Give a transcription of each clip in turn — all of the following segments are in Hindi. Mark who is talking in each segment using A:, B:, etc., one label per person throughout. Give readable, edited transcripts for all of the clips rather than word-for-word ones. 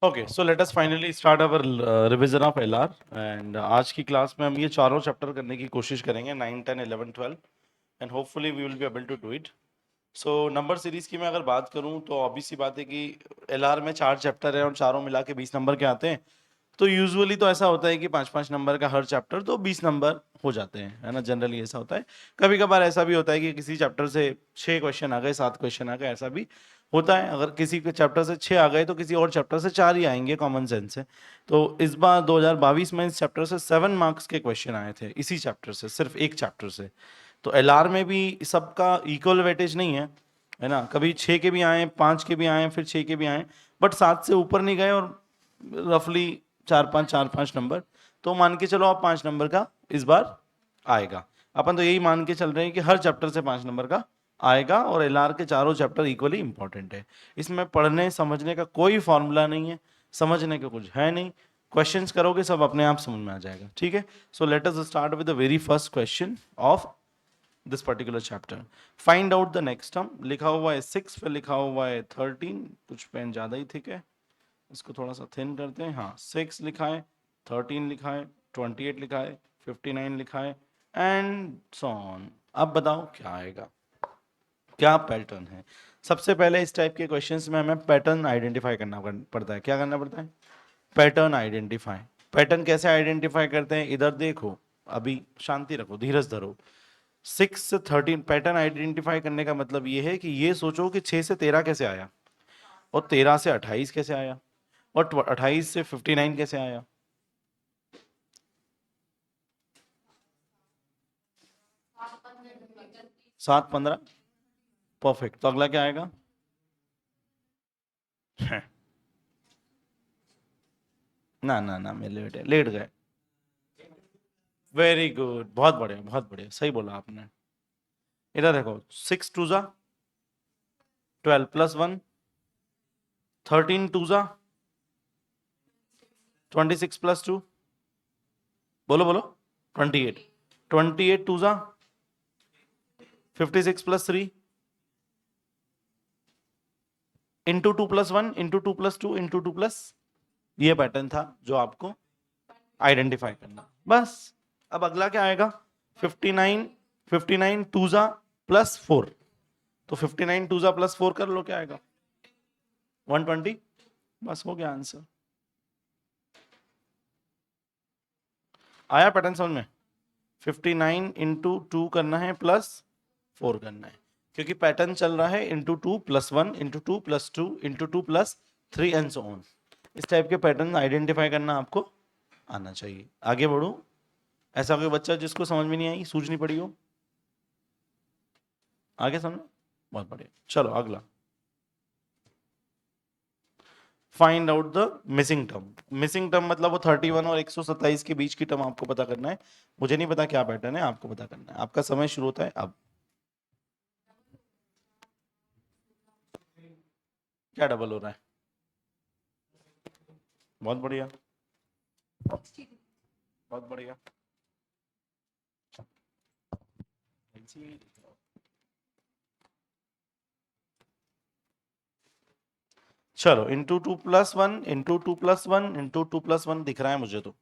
A: Okay, so let us finally start our revision of LR. And आज की क्लास में हम ये चारों चैप्टर करने की कोशिश करेंगे, 9, 10, 11, 12, and hopefully we will be able to do it. So number series की मैं अगर बात करूं तो ऑब्वियस सी बात है कि एलआर में 4 चैप्टर है और चारों मिला के 20 नंबर के आते हैं। तो यूजुअली तो ऐसा होता है कि 5-5 नंबर का हर चैप्टर, तो 20 नंबर हो जाते हैं, है ना। जनरली ऐसा होता है। कभी कभार ऐसा भी होता है कि किसी चैप्टर से 6 क्वेश्चन आ गए, 7 क्वेश्चन आ गए, ऐसा भी होता है। अगर किसी के चैप्टर से 6 आ गए तो किसी और चैप्टर से 4 ही आएंगे, कॉमन सेंस से। तो इस बार 2022 में इस चैप्टर से 7 मार्क्स के क्वेश्चन आए थे, इसी चैप्टर से, सिर्फ एक चैप्टर से। तो एलआर में भी सबका इक्वल वेटेज नहीं है ना। कभी 6 के भी आए, 5 के भी आए, फिर 6 के भी आए, बट 7 से ऊपर नहीं गए, और रफली 4-5 नंबर। तो मान के चलो आप 5 नंबर का इस बार आएगा। अपन तो यही मान के चल रहे हैं कि हर चैप्टर से 5 नंबर का आएगा, और एलआर के चारों चैप्टर इक्वली इंपॉर्टेंट है। इसमें पढ़ने समझने का कोई फॉर्मूला नहीं है, समझने का कुछ है नहीं। क्वेश्चंस करोगे सब अपने आप समझ में आ जाएगा, ठीक है। So let us start with the very first question of this particular chapter. Find out the next term. लिखा हुआ है 6, फिर लिखा हुआ है 13, कुछ पेन ज्यादा ही थिक है, इसको थोड़ा सा थिन करते हैं। हाँ, 6 लिखा है, 13 लिखा है, 28 लिखा है, 59 लिखा है, एंड सो ऑन। अब बताओ क्या आएगा, क्या पैटर्न है। सबसे पहले इस टाइप के क्वेश्चंस में हमें पैटर्न आइडेंटिफाई करना पड़ता है। क्या करना पड़ता है? Pattern identify. पैटर्न कैसे आइडेंटिफाई करते हैं? इधर देखो, अभी शांति रखो, धीरज धरो। 6 से 13 पैटर्न आइडेंटिफाई करने का मतलब ये है कि ये सोचो कि 6 से 13 कैसे आया, और 13 से 28 कैसे आया, और 28 से 59 कैसे आया। 7-15, परफेक्ट। तो अगला क्या आएगा? ना ना ना, मैं लेट गए। वेरी गुड, बहुत बढ़िया, बहुत बढ़िया, सही बोला आपने। इधर देखो, 6 टू जा 12 प्लस 1, 13 टू जा 26 प्लस 2, बोलो बोलो, 28, 28 टू जा 56 plus 3, into 2 plus 1, into 2 plus 2, into 2 plus. ये पैटर्न था जो आपको आइडेंटिफाई करना, बस। अब अगला क्या आएगा? 59, 59 टू जा प्लस 4। तो 59 टू जा प्लस 4 कर लो, क्या आएगा? 120। बस हो गया आंसर। आया पैटर्न समझ में? 59 इंटू 2 करना है, प्लस 4 करना है, क्योंकि पैटर्न चल रहा है into 2 plus 1, into 2 plus 2, into 2 plus 3, and so on. इस टाइप के पैटर्न आइडेंटिफाई करना आपको आना चाहिए। आगे बढ़ो। ऐसा कोई बच्चा जिसको समझ में नहीं आई, सूझनी पड़ी हो? आगे समझो, बहुत बढ़िया। चलो अगला। Find out the missing term. Missing term मतलब वो 31 और 127 के बीच की टर्म आपको पता करना है। मुझे नहीं पता क्या पैटर्न है, आपको पता करना है। आपका समय शुरू होता है अब। क्या डबल हो रहा है? बहुत बढ़िया, बहुत बढ़िया। चलो, into 2 plus 1, into 2 plus 1, into 2 plus 1 दिख रहा है मुझे तो।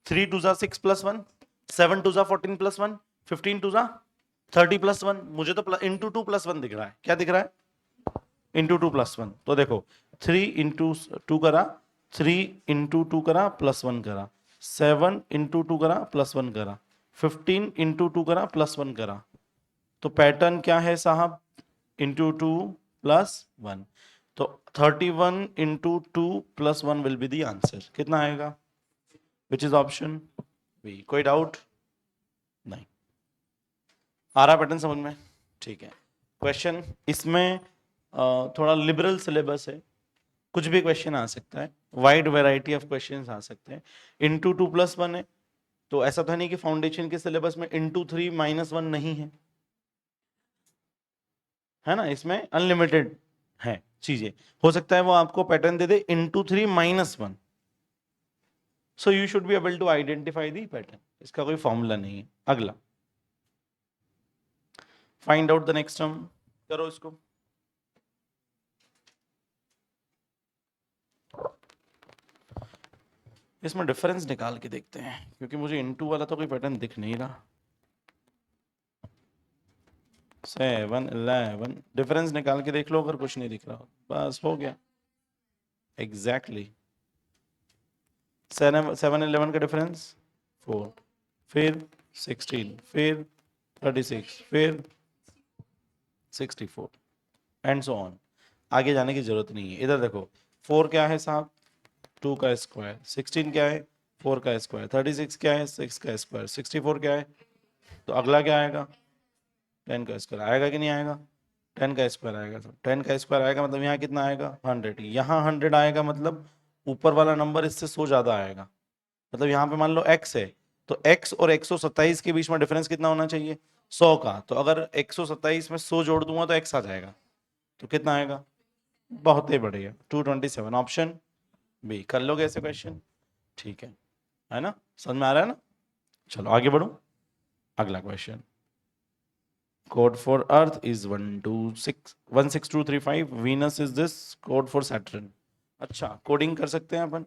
A: 3 टू जा 6 प्लस 1, 7 टू जा 14 प्लस 1, 15 टू जा 30 प्लस 1। मुझे तो इंटू 2 प्लस 1 दिख रहा है। क्या दिख रहा है? Into 2 plus 1। तो देखो, 3 इंटू 2 करा, 3 इंटू 2 करा, प्लस 1 करा, 7 इंटू 2 करा, प्लस 1 करा, 15 इंटू 2 करा, प्लस 1 करा। तो पैटर्न क्या है साहब? Into 2 plus 1। तो 31 into 2 plus 1 will be the answer. कितना आएगा? Which is option B. कोई डाउट नहीं? आ रहा पैटर्न समझ में? ठीक है। क्वेश्चन इसमें थोड़ा लिबरल सिलेबस है, कुछ भी क्वेश्चन आ सकता है, वाइड वैरायटी ऑफ क्वेश्चंस आ सकते हैं। इंटू 2 प्लस 1 है, तो ऐसा तो नहीं कि फाउंडेशन के सिलेबस में इंटू 3 माइनस 1 नहीं है, है ना। इसमें अनलिमिटेड है चीजें। हो सकता है वो आपको पैटर्न दे दे into 3 minus 1, so you should be able to identify the pattern. इसका कोई फॉर्मूला नहीं है। अगला, find out the next term. करो इसको। इसमें डिफरेंस निकाल के देखते हैं, क्योंकि मुझे इनटू वाला तो कोई पैटर्न दिख नहीं रहा। 7 11 डिफरेंस निकाल के देख लो, अगर कुछ नहीं दिख रहा बस हो गया। एग्जैक्टली 7 11 का डिफरेंस 4, फिर 16, फिर 36, फिर 64 एंड सो ऑन। आगे जाने की जरूरत नहीं है। इधर देखो 4 क्या है साहब, 2 का स्क्वायर, 16 क्या है 4 का स्क्वायर, 36 क्या है 6 का स्क्वायर, 64 क्या है, तो अगला क्या आएगा 10 का स्क्वायर आएगा कि नहीं आएगा, 10 का स्क्वायर आएगा। तो 10 का स्क्वायर आएगा मतलब यहाँ कितना आएगा 100, यहाँ 100 आएगा मतलब ऊपर वाला नंबर इससे 100 ज्यादा आएगा। मतलब यहाँ पे मान लो x है, तो x और 127 के बीच में डिफरेंस कितना होना चाहिए 100 का। तो अगर 127 में 100 जोड़ दूंगा तो x आ जाएगा, तो कितना आएगा बहुत ही बढ़िया 227। ऑप्शन बी कर लोगे ऐसे क्वेश्चन, ठीक है ना, समझ में आ रहा है ना। चलो आगे बढ़ो, अगला question. Code for Earth is 16235. Venus is this code for Saturn. अच्छा कोडिंग कर सकते हैं अपन,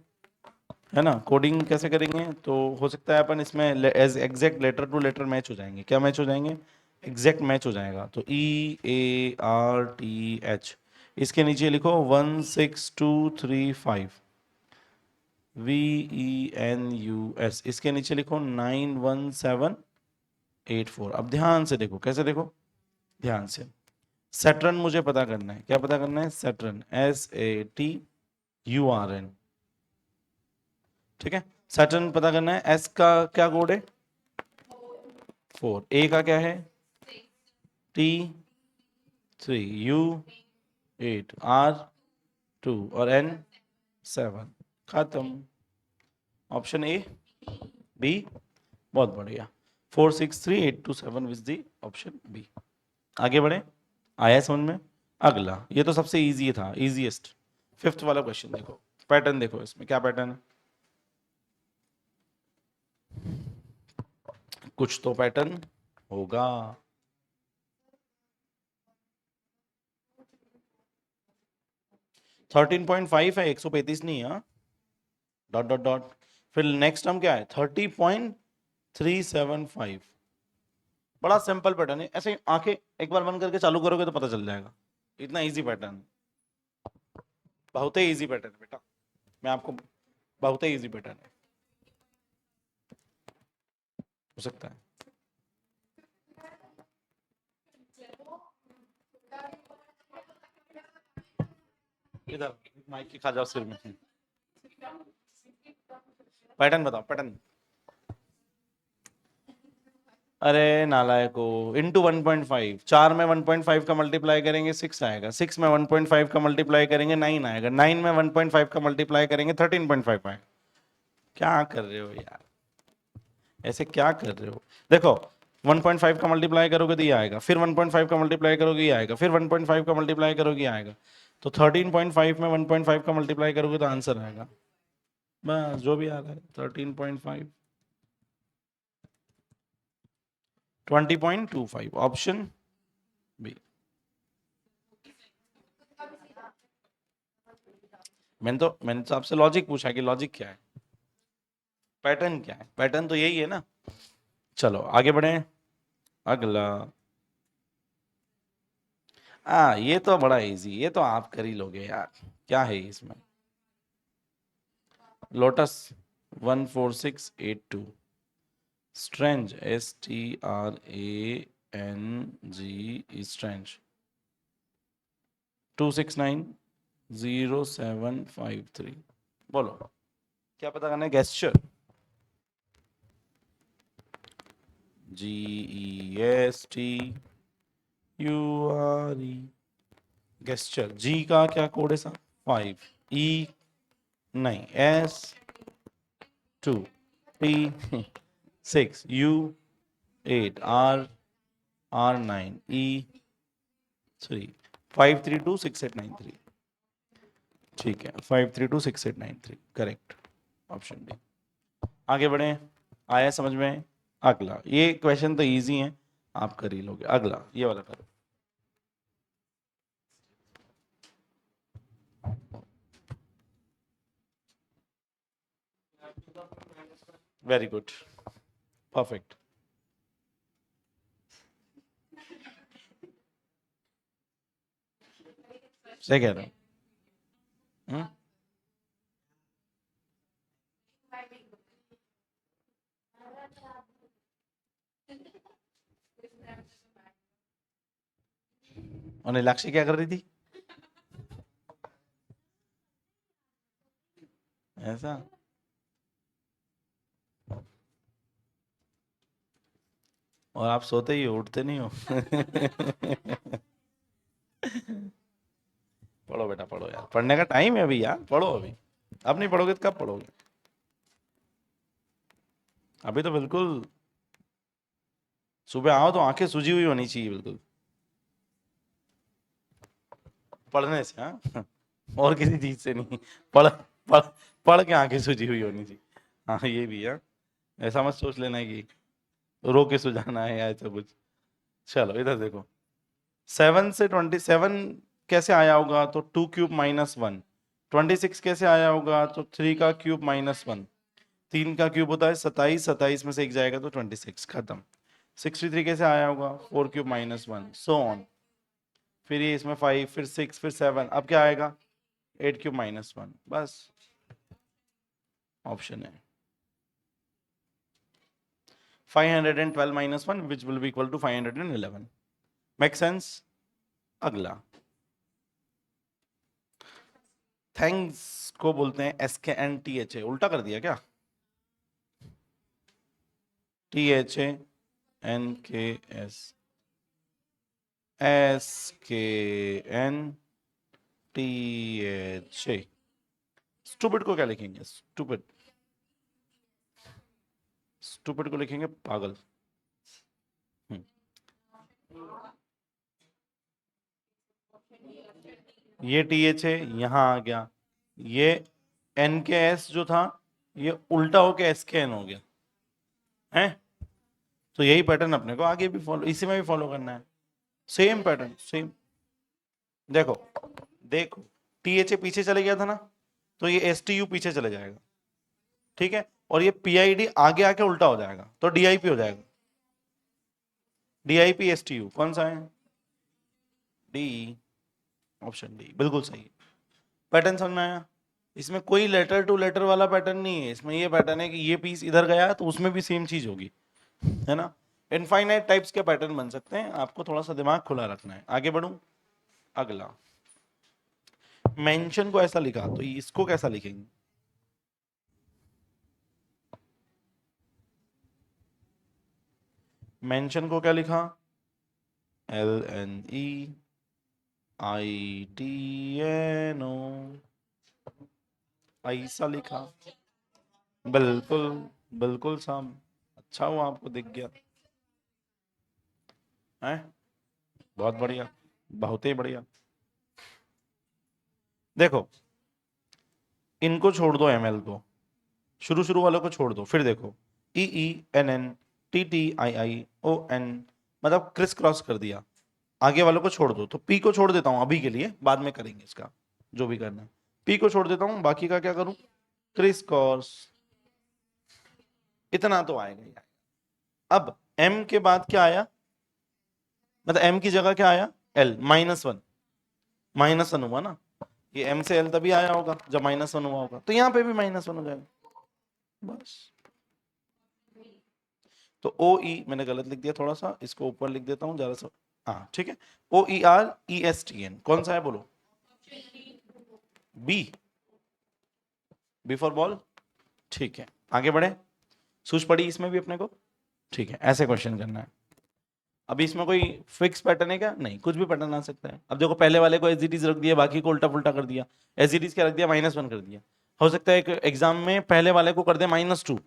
A: है ना। कोडिंग कैसे करेंगे, तो हो सकता है अपन इसमें as exact letter to letter match हो जाएंगे। क्या मैच हो जाएंगे, एग्जैक्ट मैच हो जाएगा। तो EARTH, इसके नीचे लिखो 16235। VENUS, इसके नीचे लिखो 91784। अब ध्यान से देखो, कैसे देखो ध्यान से। सैटर्न मुझे पता करना है, क्या पता करना है, सैटर्न SATURN, ठीक है। सैटर्न पता करना है। एस का क्या कोड है 4, ए का क्या है T3, U8, R2 और N7। खत्म। ऑप्शन ए बी, बहुत बढ़िया। 463827 विज दी ऑप्शन बी। आगे बढ़े, आया समझ में। अगला, ये तो सबसे इजी था, इजीएस्ट। फिफ्थ वाला क्वेश्चन देखो, पैटर्न देखो इसमें क्या पैटर्न है, कुछ तो पैटर्न होगा। 13.5 है, 135 नहीं है, डॉट डॉट डॉट। फिर नेक्स्ट टर्म क्या है 30.375। बड़ा सिंपल पैटर्न है, ऐसे ही आंखें एक बार बंद करके चालू करोगे तो पता चल जाएगा, इतना इजी पैटर्न, बहुत ही इजी पैटर्न है बेटा, मैं आपको, बहुत ही इजी पैटर्न है, हो सकता है। इधर माइक की खा जाओ सिर में। पैटर्न बताओ पैटर्न। अरे नालायको, इंटू 1.5, 4 में 1.5 का मल्टीप्लाई करेंगे 6 आएगा, 6 में 1.5 का मल्टीप्लाई करेंगे 9 आएगा, 9 में 1.5 का मल्टीप्लाई करेंगे 13.5 आएगा। क्या कर रहे हो यार, ऐसे क्या कर रहे हो। देखो 1.5 का मल्टीप्लाई करोगे तो ये आएगा, फिर 1.5 का मल्टीप्लाई करोगे ये आएगा, फिर 1.5 का मल्टीप्लाई करोगे ये आएगा। तो 13.5 में 1.5 का मल्टीप्लाई करोगे तो आंसर आएगा, बस जो भी आ रहा है 13.5, 20.25, ऑप्शन बी। मैंने तो आपसे लॉजिक पूछा कि लॉजिक क्या है, पैटर्न क्या है, पैटर्न तो यही है ना। चलो आगे बढ़े, अगला। ये तो बड़ा इजी, ये तो आप कर ही लोगे यार। क्या है इसमें, लोटस 14682, स्ट्रेंज STRANG, स्ट्रेंज 2690753। बोलो क्या पता करना है, गेस्चर GESTURE, गेस्चर। जी का क्या कोड है सर 5, E नहीं, S2, T6, U8, R9, E3, 5326893। ठीक है 5326893 करेक्ट, ऑप्शन डी। आगे बढ़े, आया समझ में। अगला, ये क्वेश्चन तो इजी है, आप कर ही लोगे। अगला ये वाला करो। Very good, perfect. सही कह रहे हो। और नीलाक्षी क्या कर रही थी? ऐसा? और आप सोते ही हो, उठते नहीं हो? पढ़ो बेटा, पढ़ो यार, पढ़ने का टाइम है अभी यार, पढ़ो अभी। अब नहीं पढ़ोगे तो कब पढ़ोगे? अभी तो बिल्कुल सुबह आओ तो आंखें सूजी हुई होनी चाहिए बिल्कुल, पढ़ने से। हाँ, और किसी चीज से नहीं। पढ़ पढ़ पढ़ के आंखें सूजी हुई होनी चाहिए। हाँ ये भी है। ऐसा मत सोच लेना है कि रो के सुझाना है या ऐसा कुछ। चलो इधर देखो, 7 से 27 कैसे आया होगा? तो 2³ - 1। 26 कैसे आया होगा? तो 3 का क्यूब - 1। 3 का क्यूब होता है 27, 27 में से एक जाएगा तो 26, खत्म। 63 कैसे आया होगा? 4³ - 1, सो ऑन। फिर ये इसमें 5, फिर 6, फिर 7, अब क्या आएगा? 8³ - 1, बस ऑप्शन है 512 - 1 which will be equal to 511। Make sense? अगला, थैंक्स को बोलते हैं SKNTHA, उल्टा कर दिया क्या? THANKS, SKNTHA। स्टूपिड को क्या लिखेंगे? स्टूपिड, स्टूपिड को लिखेंगे पागल। ये THA यहां आ गया, ये NKS जो था ये उल्टा होके SKN हो गया है। तो यही पैटर्न अपने को आगे भी फॉलो, इसी में भी फॉलो करना है, सेम पैटर्न सेम। देखो देखो, THA पीछे चले गया था ना, तो ये STU पीछे चले जाएगा, ठीक है, और ये PID आगे आके उल्टा हो जाएगा तो DIP हो जाएगा। DIP STU कौन सा है? डी, ऑप्शन डी बिल्कुल सही। पैटर्न समझ में आया? इसमें कोई लेटर टू लेटर वाला पैटर्न नहीं है, इसमें ये पैटर्न है कि ये पीस इधर गया तो उसमें भी सेम चीज होगी, है ना। इनफाइनाइट टाइप्स के पैटर्न बन सकते हैं, आपको थोड़ा सा दिमाग खुला रखना है। आगे बढ़ूं, अगला, मेंशन को ऐसा लिखा तो इसको कैसा लिखेंगे? मेंशन को क्या लिखा? LNEITNO, ऐसा लिखा। बिल्कुल, बिल्कुल साहब, अच्छा हुआ आपको दिख गया है, बहुत बढ़िया, बहुत ही बढ़िया। देखो इनको छोड़ दो, ML को, शुरू शुरू वालों को छोड़ दो, फिर देखो EENN TTIION, मतलब क्रिस क्रॉस कर दिया। आगे वालों को छोड़ दो, तो P को छोड़ देता हूं अभी के लिए, बाद में करेंगे इसका जो भी करना है। P को छोड़ देता हूं, बाकी का क्या करूं? क्रिस क्रॉस, इतना तो आएगा ही आएगा। अब M के बाद क्या आया? मतलब M की जगह क्या आया? L -1, -1 हुआ ना, ये M से L तभी आया होगा जब -1 हुआ होगा, तो यहाँ पे भी -1 हो जाएगा बस। तो OE मैंने गलत लिख दिया थोड़ा सा, इसको ऊपर लिख देता हूँ जरा सा, हाँ ठीक है। OERESTN कौन सा है बोलो? बी फॉर बॉल, ठीक है। आगे बढ़े, सूझ पड़ी इसमें भी अपने को, ठीक है, ऐसे क्वेश्चन करना है। अभी इसमें कोई फिक्स पैटर्न है क्या? नहीं, कुछ भी पैटर्न आ सकता है। अब देखो पहले वाले को एज इट इज रख दिया, बाकी को उल्टा पुल्टा कर दिया। एज इट इज क्या रख दिया? -1 कर दिया। हो सकता है एक एग्जाम में पहले वाले को कर दे -2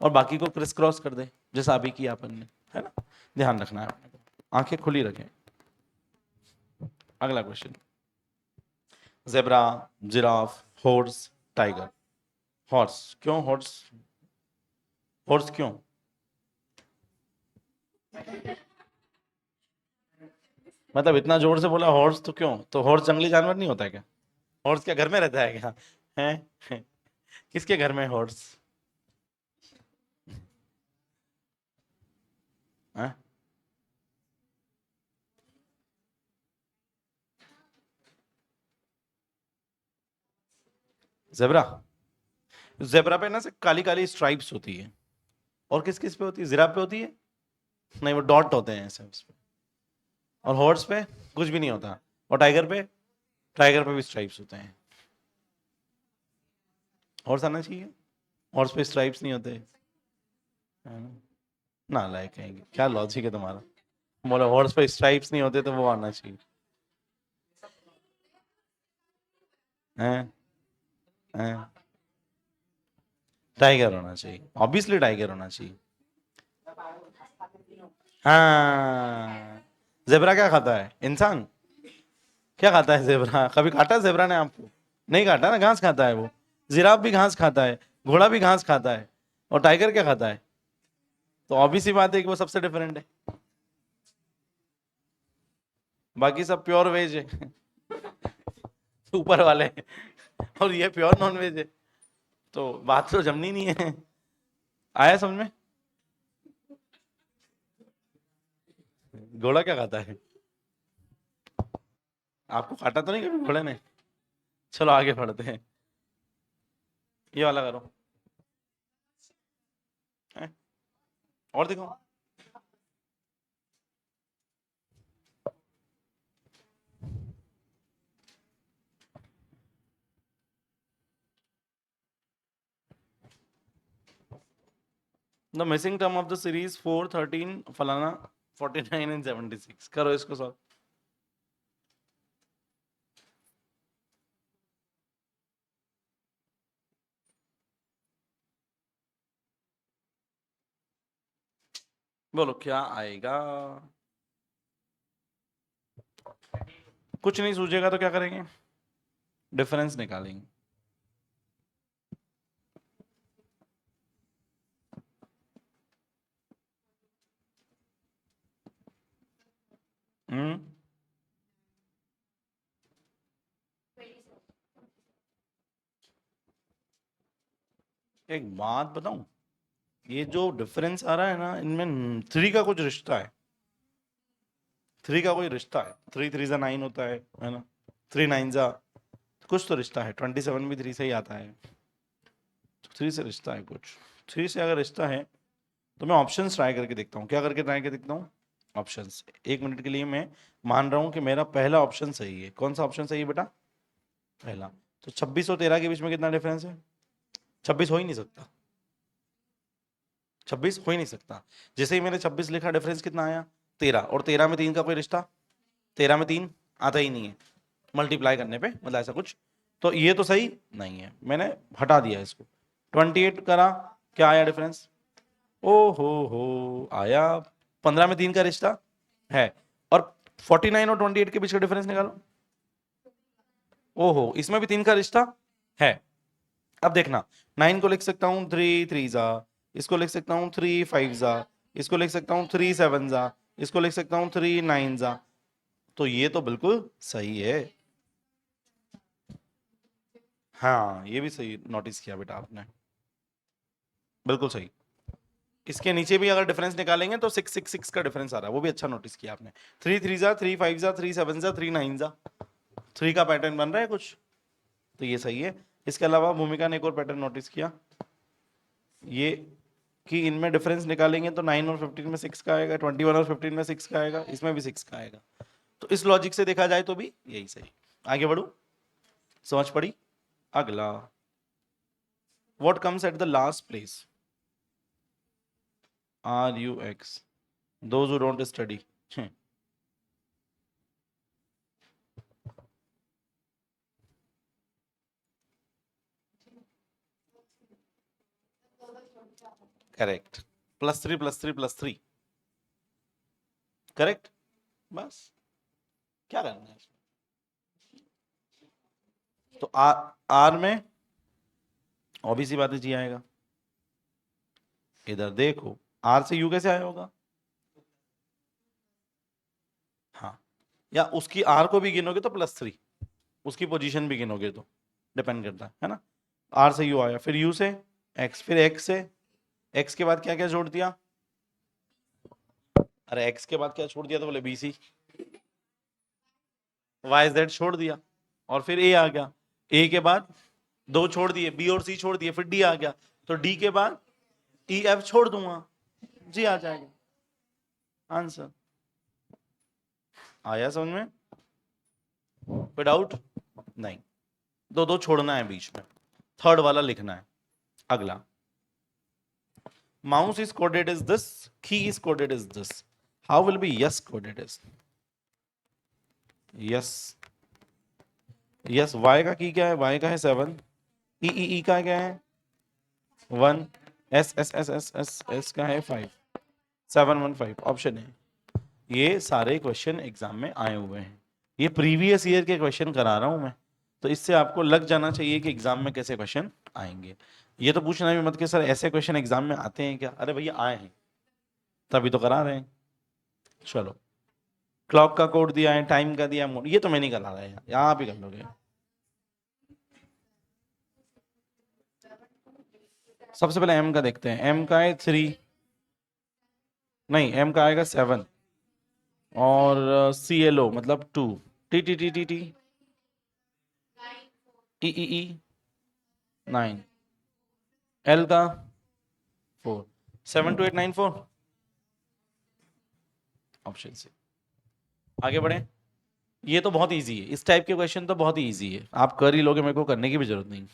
A: और बाकी को क्रिस क्रॉस कर दे, जैसा अभी किया अपन ने, है ना। ध्यान रखना है अपने को, आंखें खुली रखें। अगला question, zebra, giraffe, horse, tiger. Horse क्यों? हॉर्स, हॉर्स क्यों? मतलब इतना जोर से बोला हॉर्स तो क्यों? तो हॉर्स जंगली जानवर नहीं होता है क्या? हॉर्स क्या घर में रहता है क्या? है? किसके घर में हॉर्स? हैं? जेब्रा, जेब्रा पे ना से काली काली स्ट्राइप्स होती है, और किस किस पे होती है? जिराफ पे होती है? नहीं, वो डॉट होते हैं ऐसे उस पे। और हॉर्स पे कुछ भी नहीं होता। और टाइगर पे? टाइगर पे भी स्ट्राइप्स होते हैं। हॉर्स आना चाहिए, हॉर्स पे स्ट्राइप्स नहीं होते, है ना? नालायक कहेंगे, क्या लॉजिक है तुम्हारा? बोलो हॉर्स पे स्ट्राइप्स नहीं होते तो वो आना चाहिए। हैं? हैं? टाइगर होना चाहिए, ऑब्वियसली टाइगर होना चाहिए। हाँ, जेब्रा क्या खाता है? इंसान? क्या खाता है जेब्रा? कभी काटा है जेब्रा ने आपको? नहीं काटा ना, घास खाता है वो। जिराफ भी घास खाता है, घोड़ा भी घास खाता है, और टाइगर क्या खाता है? तो ऑब्वियस सी बात है कि वो सबसे डिफरेंट है। बाकी सब प्योर वेज है ऊपर वाले, और ये प्योर नॉन वेज है। तो बात तो जमनी नहीं है। आया समझ में? घोड़ा क्या खाता है? आपको काटा तो नहीं कभी घोड़े ने? चलो आगे बढ़ते हैं, ये वाला करो। हैं? और देखो। The missing term of the series 4 13 फलाना 49 एंड 76, करो इसको सॉल्व। बोलो क्या आएगा? कुछ नहीं सूझेगा तो क्या करेंगे? डिफरेंस निकालेंगे। हम्म। एक बात बताऊं, ये जो डिफरेंस आ रहा है ना, इनमें 3 का कुछ रिश्ता है। 3 का कोई रिश्ता है, 3 3 9 होता है ना? 3 9 जा, कुछ तो रिश्ता है। 27 भी 3 से ही आता है, तो 3 से रिश्ता है कुछ। 3 से अगर रिश्ता है तो मैं ऑप्शंस ट्राई करके देखता हूँ। क्या करके ट्राई करके देखता हूँ? ऑप्शंस। 1 मिनट के लिए मैं मान रहा हूँ कि मेरा पहला ऑप्शन सही है। कौन सा ऑप्शन सही है बेटा? पहला। तो 26 और 13 के बीच में कितना डिफरेंस है? 26 हो ही नहीं सकता, 26 हो ही नहीं सकता। जैसे ही मैंने 26 लिखा, डिफरेंस कितना आया? 13। और 13 में 3 का कोई रिश्ता? 13 में 3 आता ही नहीं है मल्टीप्लाई करने पे, मतलब ऐसा कुछ। तो ये तो सही नहीं है, मैंने हटा दिया इसको। 28 करा, क्या आया डिफरेंस? ओ हो आया। 15 में 3 का रिश्ता है। और 49 और 28 के बीच का डिफरेंस निकालो। ओहो, इसमें भी 3 का रिश्ता है। अब देखना, 9 को लिख सकता हूं 3 3 जा, इसको लिख सकता हूं 3 5 जा, इसको लिख सकता हूं 3 7 जा, इसको लिख सकता हूं 3 9 जा। तो ये तो बिल्कुल सही है। हाँ, ये भी सही नोटिस किया बेटा आपने, बिल्कुल सही। इसके नीचे भी अगर डिफरेंस निकालेंगे तो 6 6 6 का डिफरेंस आ रहा है, वो भी अच्छा नोटिस किया आपने। 3 3 जा, 3 5 जा, 3 7 जा, 3 9 जा, 3 का पैटर्न बन रहा है कुछ, तो ये सही है। इसके अलावा भूमिका ने एक और पैटर्न नोटिस किया, ये कि इनमें डिफरेंस निकालेंगे तो 9 और 15 में 6 का आएगा, 21 और 15 में 6 का आएगा, इसमें भी 6 का आएगा। तो इस लॉजिक से देखा जाए तो भी यही सही। आगे बढ़ू, समझ पड़ी? अगला, what comes at the last place? RUX, those who don't study। Correct, +3 +3 +3, correct. बस, क्या करना है इसमें? तो आर में ऑब्वियस सी बात है, जी आएगा। इधर देखो, आर से यू कैसे आया होगा? हाँ, या उसकी आर को भी गिनोगे तो +3, उसकी पोजीशन भी गिनोगे तो डिपेंड करता है ना? आर से यू आया, फिर यू से एक्स, फिर एक्स से एक्स के बाद क्या क्या जोड़ दिया? अरे एक्स के बाद क्या छोड़ दिया, तो बोले बी सी, वाई जेड छोड़ दिया और फिर ए आ गया, ए के बाद दो छोड़ दिए, बी और सी छोड़ दिए, फिर डी आ गया, तो डी के बाद ई एफ छोड़ दूंगा, जी आ जाएगा आंसर। आया समझ में? कोई डाउट? नहीं, दो दो छोड़ना है बीच में, थर्ड वाला लिखना है। अगला, mouse is coded as this, key is coded as this, how will be yes coded as? yes, yes, y का की क्या है, y का है 7, e का क्या है 1, s का है 5, 715 ऑप्शन है। ये सारे क्वेश्चन एग्जाम में आए हुए हैं, ये प्रीवियस ईयर के क्वेश्चन करा रहा हूं मैं, तो इससे आपको लग जाना चाहिए कि एग्जाम में कैसे क्वेश्चन आएंगे। ये तो पूछना भी मत कि सर ऐसे क्वेश्चन एग्जाम में आते हैं क्या, अरे भैया आए हैं तभी तो करा रहे हैं। चलो, क्लॉक का कोड दिया है, टाइम का दिया है, ये तो मैं नहीं करा रहा है, यहाँ आप ही कर लोगे। सबसे पहले एम का देखते हैं, एम का है 3, नहीं एम का आएगा 7, और सी एल ओ मतलब 2, T T T T T, E 9, L का 4, 72894 ऑप्शन सी। आगे बढ़े, ये तो बहुत इजी है, इस टाइप के क्वेश्चन तो बहुत ही इजी है, आप कर ही लोगे, मेरे को करने की भी जरूरत नहीं।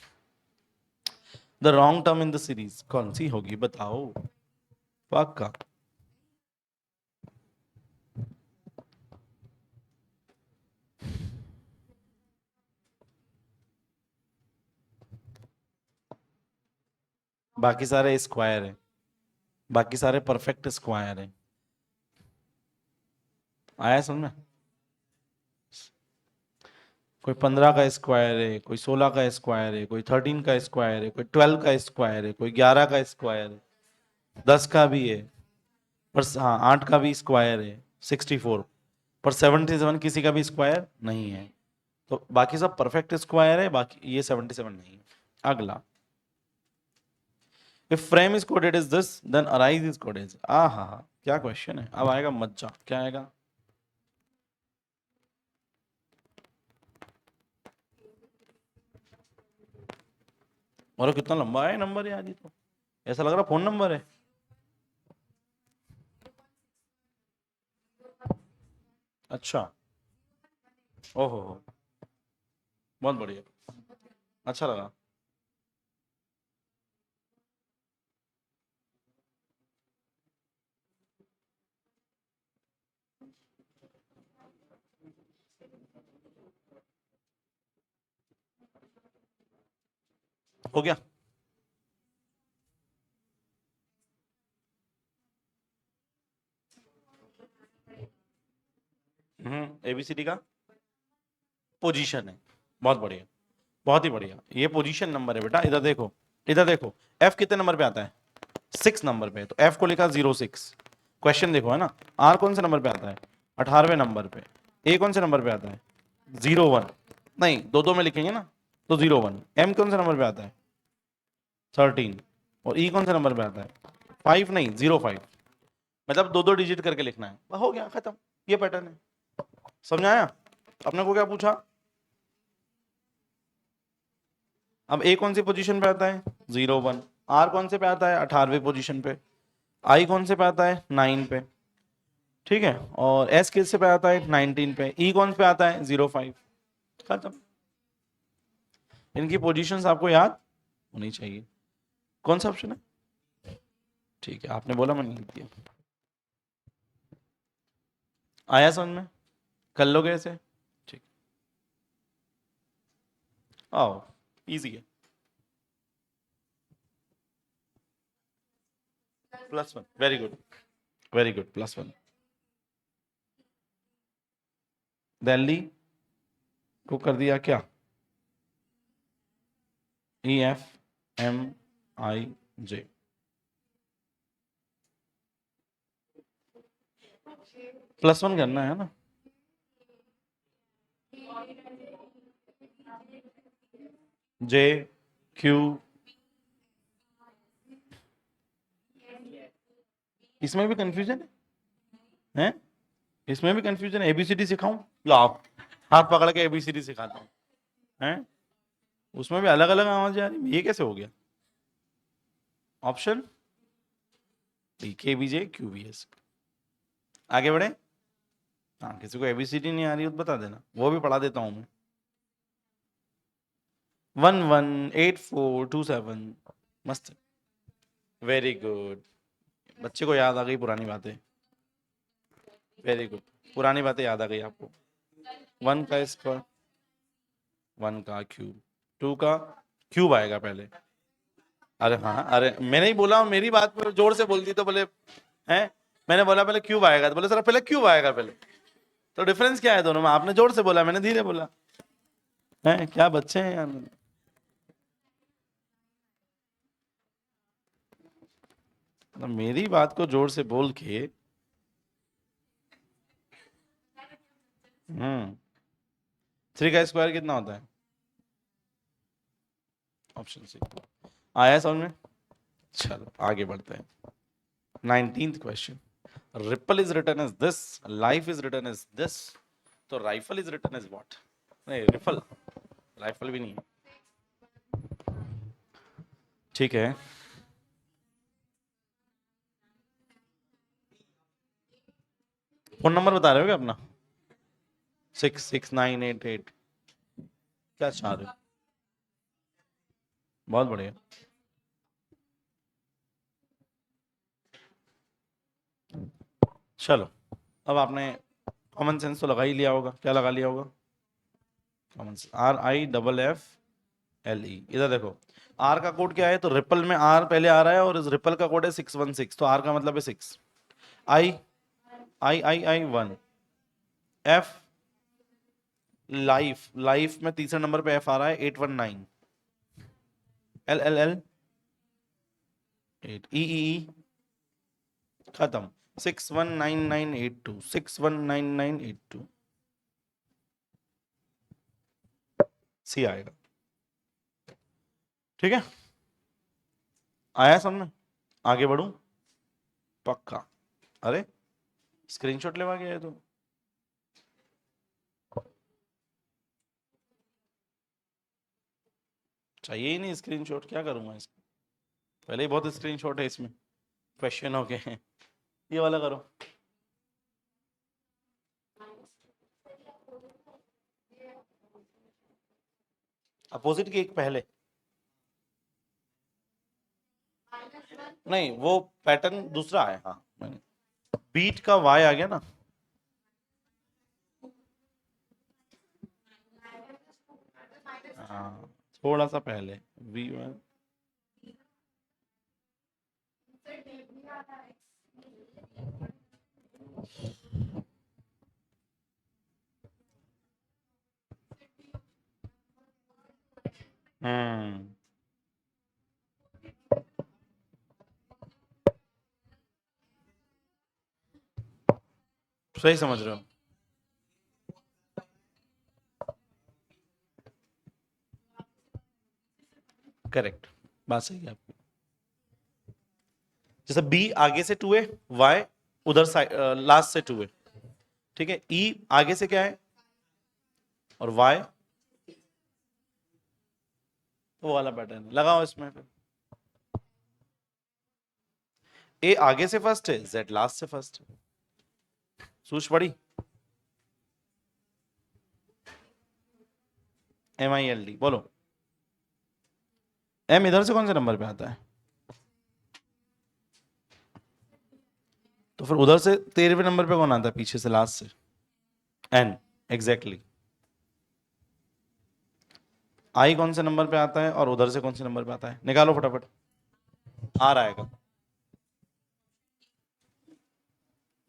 A: The wrong term in the series कौन सी होगी बताओ, पक्का? बाकी सारे स्क्वायर है, बाकी सारे परफेक्ट स्क्वायर है। आया समझ में? कोई 15 का स्क्वायर है, कोई 16 का स्क्वायर है, कोई 13 का स्क्वायर है, कोई 12 का स्क्वायर है, कोई 11 का स्क्वायर है, 10 का भी है, पर हाँ 8 का भी स्क्वायर है 64, पर 77 किसी का भी स्क्वायर नहीं है, तो बाकी सब परफेक्ट स्क्वायर है, बाकी ये 77 नहीं है। अगला, if frame is coded is this then arise is coded, हाँ क्या क्वेश्चन है, अब आएगा मज्जा, क्या आएगा? और कितना लंबा है नंबर यार, ये तो ऐसा लग रहा फोन नंबर है। अच्छा, ओहो, बहुत बढ़िया, अच्छा लगा। हो गया? एबीसीडी का पोजीशन है, बहुत बढ़िया, बहुत ही बढ़िया, ये पोजीशन नंबर है बेटा। इधर देखो, इधर देखो, एफ कितने नंबर पे आता है, 6 नंबर पे, तो एफ को लिखा 06। क्वेश्चन देखो है ना, आर कौन से नंबर पे आता है, 18वें नंबर पे, ए कौन से नंबर पे आता है 01, नहीं दो दो में लिखेंगे ना, तो 01, एम कौन से नंबर पे आता है 13, और ई कौन से नंबर पे आता है 5, नहीं 05, मतलब दो दो डिजिट करके लिखना है, हो गया खत्म, ये पैटर्न है। समझ आया? अपने को क्या पूछा, अब ए कौन सी पोजीशन पे आता है 01, आर कौन से पे आता है 18वें पोजीशन पे, आई कौन से पे आता है 9 पे, ठीक है, और एस किस से पे आता है 19 पे, ई कौन से पे आता है 05, खत्म। इनकी पोजीशंस आपको याद होनी चाहिए। कौन सा ऑप्शन है? ठीक है, आपने बोला मैंने लिख दिया। आया समझ में? कर लोगे ऐसे? ठीक, आओ, इजी है। +1, very good, very good, +1। Delhi को कर दिया क्या, EFMIJ, +1 करना है ना, JQ, इसमें भी कंफ्यूजन है, हैं? इसमें भी कंफ्यूजन है। एबीसीडी सिखाऊं? लाओ हाथ पकड़ के एबीसीडी सिखाता हूँ। हैं? उसमें भी अलग अलग आवाज आ रही, ये कैसे हो गया? ऑप्शन के बीजे क्यू बी एस। आगे बढ़े। हाँ, किसी को एबीसीडी नहीं आ रही हो तो बता देना, वो भी पढ़ा देता हूँ मैं। 118427। मस्त, वेरी गुड। बच्चे को याद आ गई पुरानी बातें। वेरी गुड, पुरानी बातें याद आ गई आपको। 1 का स्क्वायर, 1 का क्यूब, 2 का क्यूब आएगा पहले। अरे हाँ, अरे मैंने ही बोला, मेरी बात पे जोर से बोल दी तो बोले हैं। मैंने बोला पहले क्यूब आएगा तो बोले सर पहले क्यूब आएगा पहले। तो डिफरेंस क्या है दोनों में? आपने जोर से बोला, मैंने धीरे बोला। है क्या बच्चे हैं यार। तो मेरी बात को जोर से बोल के 3 का स्क्वायर कितना होता है? Option C. आया समझ में? चलो आगे बढ़ते हैं। 19th question. Ripple is written as this, life is written as this, तो rifle is written as what? नहीं, रिफल, राइफल भी नहीं है। ठीक है, फोन नंबर बता रहे हो क्या अपना? 66988। क्या चाह रहे हो? बहुत बढ़िया। चलो, अब आपने कॉमन सेंस तो लगा ही लिया होगा। क्या लगा लिया होगा? Common sense. RILLE। इधर देखो, आर का कोड क्या है? तो रिपल में आर पहले आ रहा है और इस रिपल का कोड है 616, तो आर का मतलब है 6। आई आई 1। एफ लाइफ, लाइफ में तीसरे नंबर पे एफ आ रहा है 819। एल 8। ई खत्म। 619982, 619982। सी आएगा। ठीक है, आया समझ? आगे बढ़ू? पक्का। अरे स्क्रीनशॉट लेवा गया है तो। चाहिए ही नहीं स्क्रीनशॉट, क्या करूंगा इसका? पहले ही बहुत स्क्रीनशॉट है इसमें, क्वेश्चन हो गए हैं। ये वाला करो। अपोजिट की एक पहले, नहीं वो पैटर्न दूसरा है। हाँ, मैंने बीट का वाई आ गया ना। हाँ, थोड़ा सा पहले V1। हम्म, सही समझ रहे हो। करेक्ट, बात सही है आपकी। जैसे बी आगे से 2 है, वाई उधर साइड लास्ट से 2 है। ठीक है, ई आगे से क्या है और वाई, वो वाला पैटर्न लगाओ इसमें फिर। ए आगे से फर्स्ट है, जेड लास्ट से फर्स्ट है। सूझ पड़ी? MILD बोलो। एम इधर से कौन से नंबर पे आता है? तो फिर उधर से 13वें नंबर पे कौन आता है पीछे से लास्ट से? N, exactly. आई कौन से नंबर पे आता है और उधर से कौन से नंबर पे आता है? निकालो फटाफट। आर आएगा।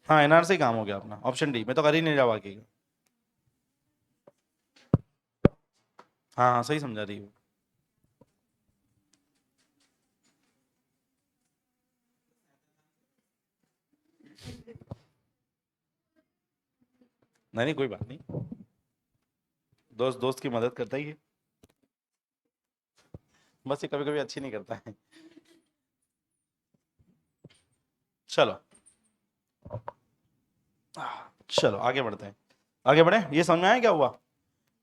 A: हाँ, NR से ही काम हो गया अपना। ऑप्शन डी, मैं तो कर ही नहीं रहा बाकी का। हाँ हाँ, सही समझा रही हूँ। नहीं नहीं, कोई बात नहीं, दोस्त दोस्त की मदद करता ही है। बस ये कभी कभी अच्छी नहीं करता है। चलो, चलो आगे बढ़ते हैं, आगे बढ़े। ये समझ में आया क्या हुआ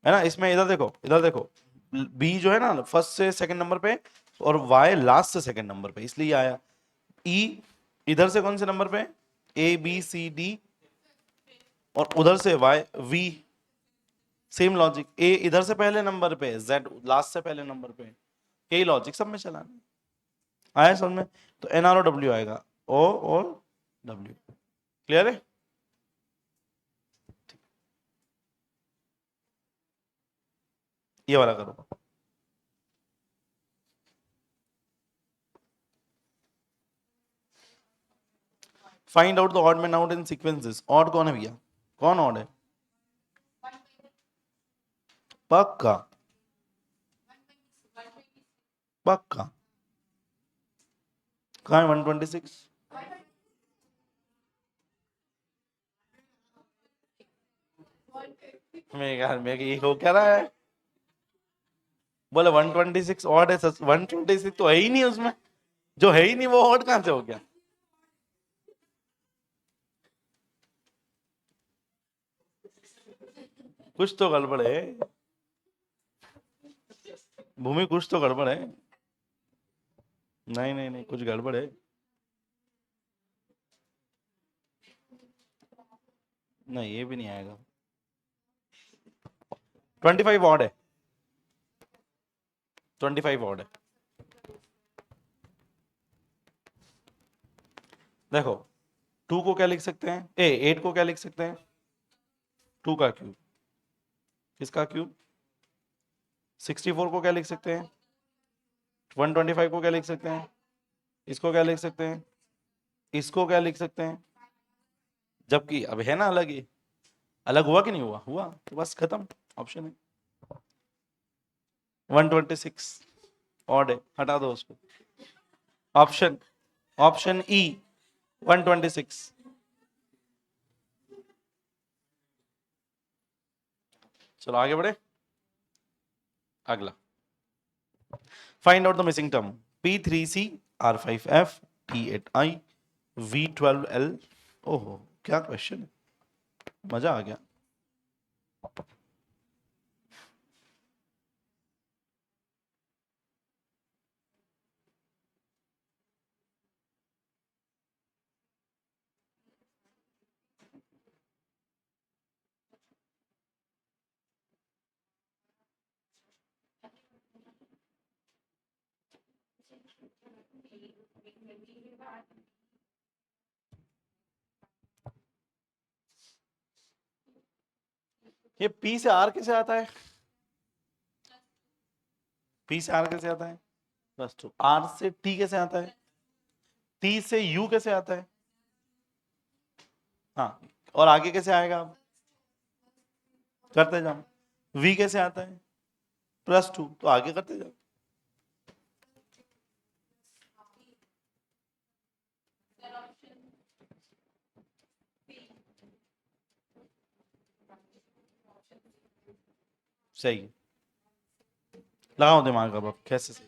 A: है ना? इसमें इधर देखो, इधर देखो, बी जो है ना फर्स्ट से सेकंड नंबर पे और वाई लास्ट से सेकंड नंबर पे, इसलिए आया। ई इधर से कौन से नंबर पे? ए बी सी डी, और उधर से वाई वी, सेम लॉजिक। ए इधर से पहले नंबर पे, जेड लास्ट से पहले नंबर पे, यही लॉजिक सब में चलाना। आया समझ में? तो एन आर ओ डब्ल्यू आएगा, ओ और डब्ल्यू। क्लियर है? ये वाला करो। Find out the odd man out in sequences. Odd कौन है भैया? कौन ऑड है? पक्का? पक्का? कहाँ है 126? मेरे ख्याल में कि ये हो क्या रहा है? बोले 126 ऑड है, 126 तो है ही नहीं उसमें, जो है ही नहीं वो ऑड कहां से हो गया? कुछ तो गड़बड़ है भूमि, कुछ तो गड़बड़ है। नहीं नहीं नहीं, कुछ गड़बड़ है। नहीं ये भी नहीं आएगा। 25 ऑड है, 25 ऑड है। देखो 2 को क्या लिख सकते हैं? 8 को क्या लिख सकते हैं? 2 का क्यूब। किसका क्यूब? 64 को क्या लिख सकते हैं? 125 को क्या लिख सकते हैं? इसको क्या लिख सकते हैं? इसको क्या लिख सकते हैं? जबकि अब है ना अलग, ये अलग हुआ कि नहीं हुआ? हुआ, तो बस खत्म। ऑप्शन है 126 ऑड है, हटा दो उसको। Option, option E 126। चलो आगे बढ़े। अगला, find out the missing term P3C R5F T8I V12L। ओहो क्या क्वेश्चन है, मजा आ गया। ये P से R कैसे आता है? P से R कैसे आता है? +2। R से T कैसे आता है? T से U कैसे आता है? हाँ, और आगे कैसे आएगा? अब करते जाओ। V कैसे आता है? +2, तो आगे करते जाओ। सही, लगाओ दिमाग अब कैसे सही।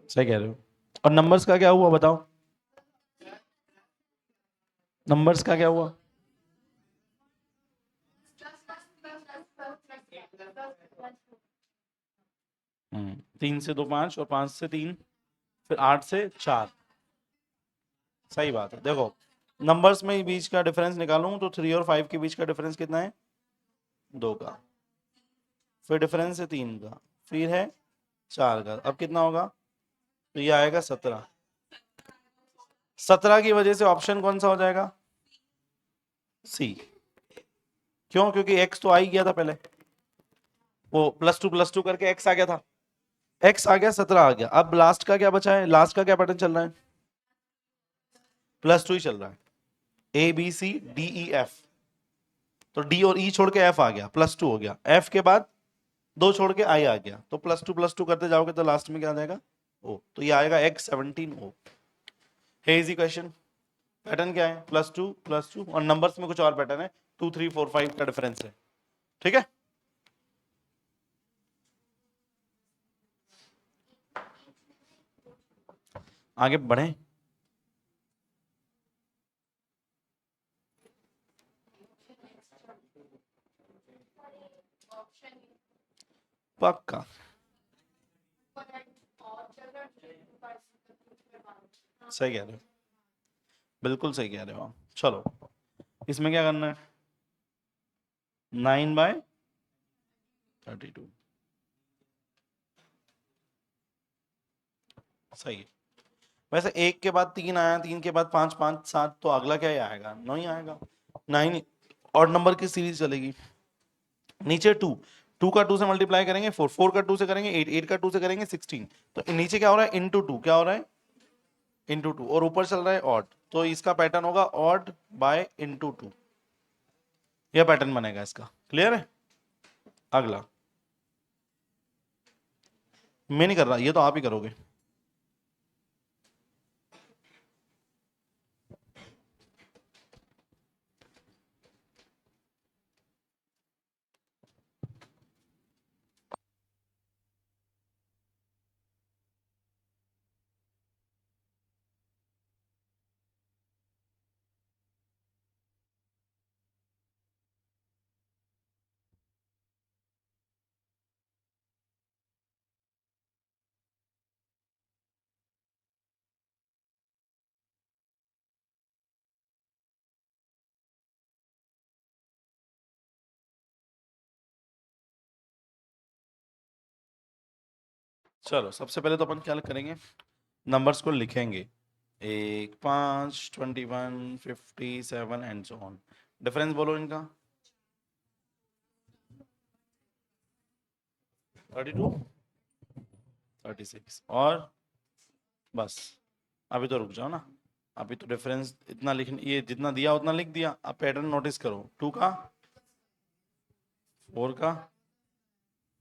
A: सही कह रहे हो। और नंबर्स का क्या हुआ बताओ? नंबर्स का क्या हुआ? हम्म, 3 से 2 5, और 5 से 3, फिर 8 से 4। सही बात है। देखो नंबर्स में बीच का डिफरेंस निकालूं तो 3 और 5 के बीच का डिफरेंस कितना है? 2 का। फिर डिफरेंस है 3 का, फिर है 4 का। अब कितना होगा? तो ये आएगा 17। 17 की वजह से ऑप्शन कौन सा हो जाएगा? सी। क्यों? क्योंकि एक्स तो आ ही गया था पहले, वो +2 करके एक्स आ गया था। एक्स आ गया, 17 आ गया। अब लास्ट का क्या बचा है? लास्ट का क्या पैटर्न चल रहा है? +2 ही चल रहा है। ABCDEF, तो डी और ई छोड़ के एफ आ गया, +2 हो गया। एफ के बाद 2 छोड़ के आई आ गया, तो +2 करते जाओगे तो लास्ट में क्या आ जाएगा? ओ। तो ये आएगा X17O। है इजी क्वेश्चन। पैटर्न क्या है? +2 और नंबर्स में कुछ और पैटर्न है, 2 3 4 5 का डिफरेंस है। ठीक है। आगे बढ़े। पक्का सही कह रहे हो, बिल्कुल सही कह रहे हो आप। चलो इसमें क्या करना है, 9/32 सही है। वैसे एक के बाद तीन आया, तीन के बाद पांच, पांच सात, तो अगला क्या ही आएगा, 9 ही आएगा। 9 ऑड नंबर की सीरीज चलेगी। नीचे 2, 2 का 2 से मल्टीप्लाई करेंगे 4, 4 का 2 से करेंगे 8, 8 का 2 से करेंगे 16। तो नीचे क्या हो रहा है, इंटू 2, क्या हो रहा है, इंटू 2, और ऊपर चल रहा है ऑड, तो इसका पैटर्न होगा ऑड बाय इंटू 2, यह पैटर्न बनेगा इसका। क्लियर है। अगला मैं नहीं कर रहा, ये तो आप ही करोगे। चलो सबसे पहले तो अपन क्या करेंगे, नंबर्स को लिखेंगे, 1, 5, 21, 57 एंड सो ऑन। डिफरेंस बोलो इनका, 32, 36, और बस। अभी तो रुक जाओ ना, अभी तो डिफरेंस इतना लिख, ये जितना दिया उतना लिख दिया। अब पैटर्न नोटिस करो, 2 का, 4 का,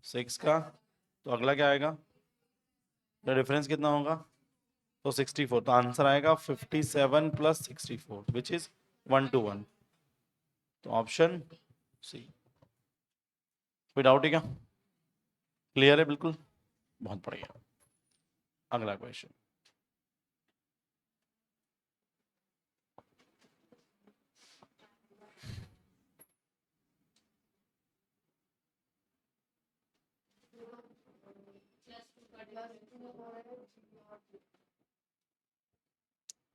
A: 6 का, तो अगला क्या आएगा, तो डिफरेंस कितना होगा, तो 64। तो आंसर आएगा 57 प्लस 64 विच इज 1 to 1। तो ऑप्शन सी। कोई डाउट है क्या, क्लियर है बिल्कुल, बहुत बढ़िया। अगला क्वेश्चन,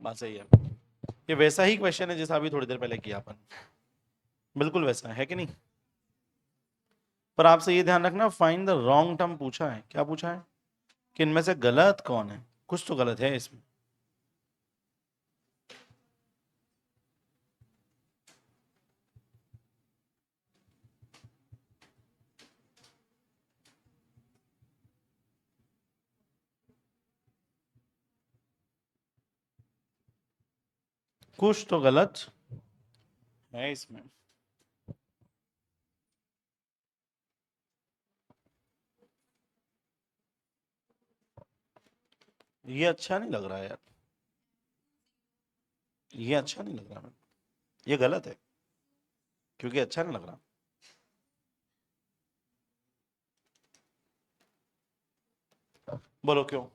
A: बात सही है। ये वैसा ही क्वेश्चन है जैसा अभी थोड़ी देर पहले किया अपन, बिल्कुल वैसा है कि नहीं। पर आपसे ये ध्यान रखना, फाइंड द रॉन्ग टर्म पूछा है। क्या पूछा है कि इनमें से गलत कौन है, कुछ तो गलत है इसमें। कुछ तो गलत है इसमें। ये अच्छा नहीं लग रहा है यार, ये अच्छा नहीं लग रहा है, ये गलत है, क्योंकि अच्छा नहीं लग रहा। बोलो क्यों।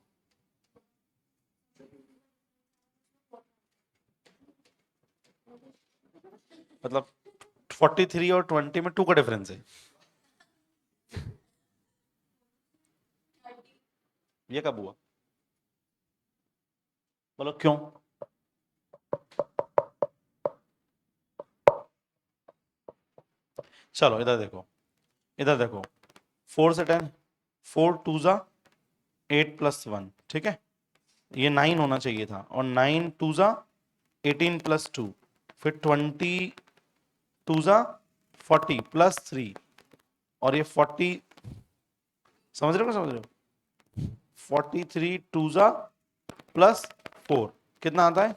A: मतलब 43 और 20 में 2 का डिफरेंस है, ये कब हुआ, बोलो क्यों। चलो इधर देखो, इधर देखो, 4 से 10, 4 2 जा 8 प्लस 1, ठीक है, ये 9 होना चाहिए था, और 9 2 जा 18 प्लस 2, फिर 20 2 जा 40 प्लस 3, और ये 40, समझ रहे हो, समझ रहे हो, 43 2 जा प्लस 4 कितना आता है,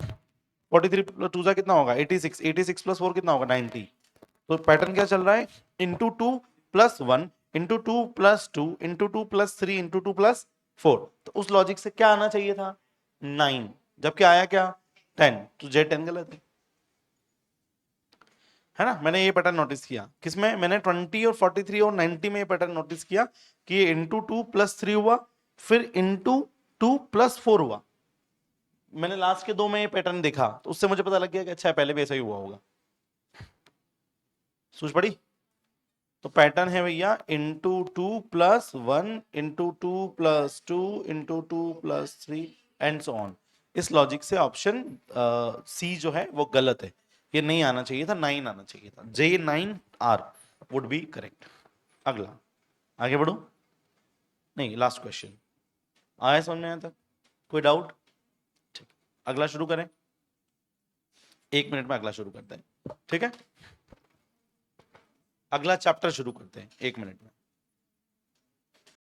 A: 43 प्लस 2 जा कितना होगा, 86, 86 प्लस 4 कितना होगा, 90। तो पैटर्न क्या चल रहा है, into 2 plus 1 into 2 plus 2 into 2 plus 3 into 2 plus 4। तो उस लॉजिक से क्या आना चाहिए था, 9, जबकि आया क्या, 10। तो जे 10 गलत है ना। मैंने ये पैटर्न नोटिस किया किसमें, मैंने 20 और 43 और 90 में ये पैटर्न नोटिस किया कि ये इंटू 2 प्लस 3 हुआ, फिर इंटू 2 प्लस 4 हुआ। मैंने लास्ट के 2 में ये पैटर्न देखा तो उससे मुझे पता लग गया कि अच्छा पहले भी ऐसा ही हुआ होगा। सूझ पड़ी? तो पैटर्न है भैया into 2+1 into 2+2 into 2+3 and so on. इस लॉजिक से ऑप्शन सी जो है वो गलत है, ये नहीं आना चाहिए था, 9 आना चाहिए था। J9R would be correct. अगला आगे बढ़ो, नहीं लास्ट क्वेश्चन आया समझ में आया तक? कोई डाउट? ठीक, अगला शुरू करें, 1 मिनट में अगला शुरू करते हैं, ठीक है? अगला चैप्टर शुरू करते हैं 1 मिनट में।